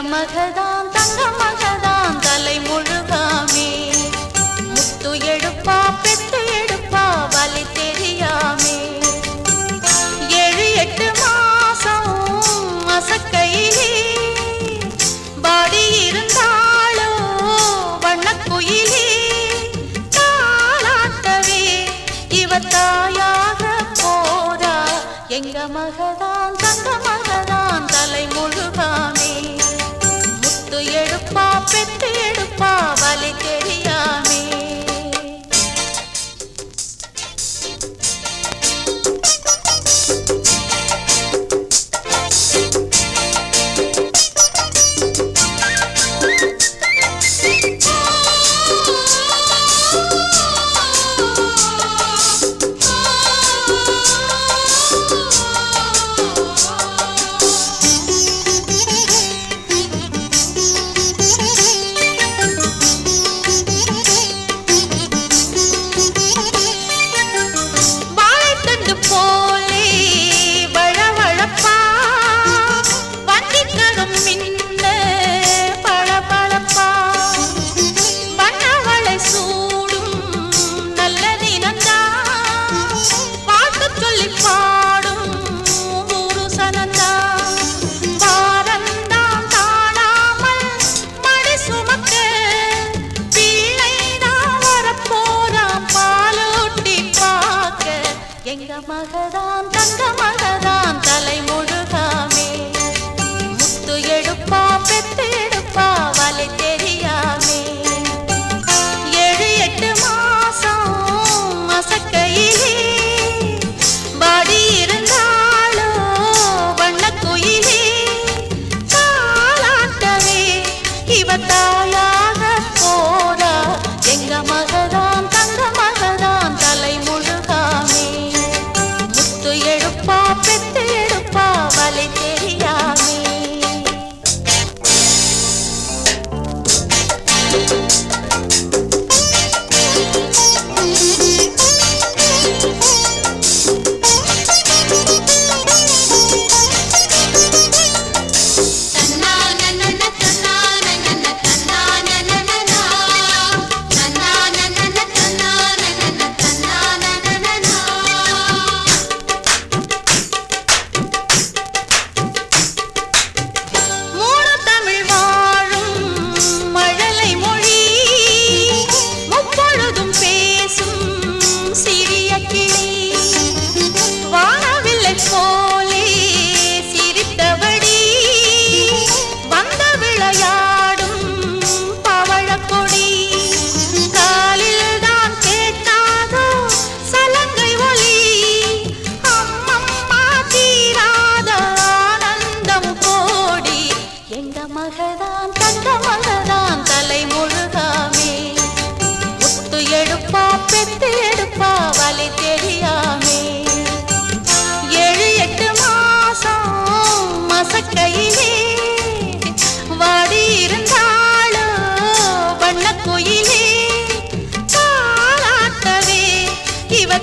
மகதான் தங்க மகதான் தலை முழுகாமே முத்து எடுப்பா பெத்து எடுப்பா வலி தெரியாமே 7-8 மாசம் மசக்கையிலே பாடி இருந்தாளோ வண்ணக்குயிலே தாளாட்டவே இவ தாயாக போரா எங்க மகதான் தங்க மகதான் தலை முழுகாமே முத்து எடுப்பா பெத்து எடுப்பா வலி தெரியாமே மகதான் தங்க மகதான் தலை முழுகாமே முத்து எடுப்பா பெத்து எடுப்பா வலி தெரியாமே 7-8 மாசம் மசக்கையிலே பாடி இருந்தாளோ வண்ணக்குயிலே தாளாட்டவே இவ தாயாக போரா எங்க மகதான் தங்க மகதான் தலை முழுகாமே எடுப்பா பெத்து எடுப்பா வலி தெரியாமே மகதான் தங்க மகதான் தலை முழுகாமே முத்து எடுப்பா பெத்து எடுப்பா வலி தெரியாமே 7-8 மாசம் மசக்கையிலே வாடி இருந்தாளோ வண்ணக்குயிலே தாளாட்டவே இவ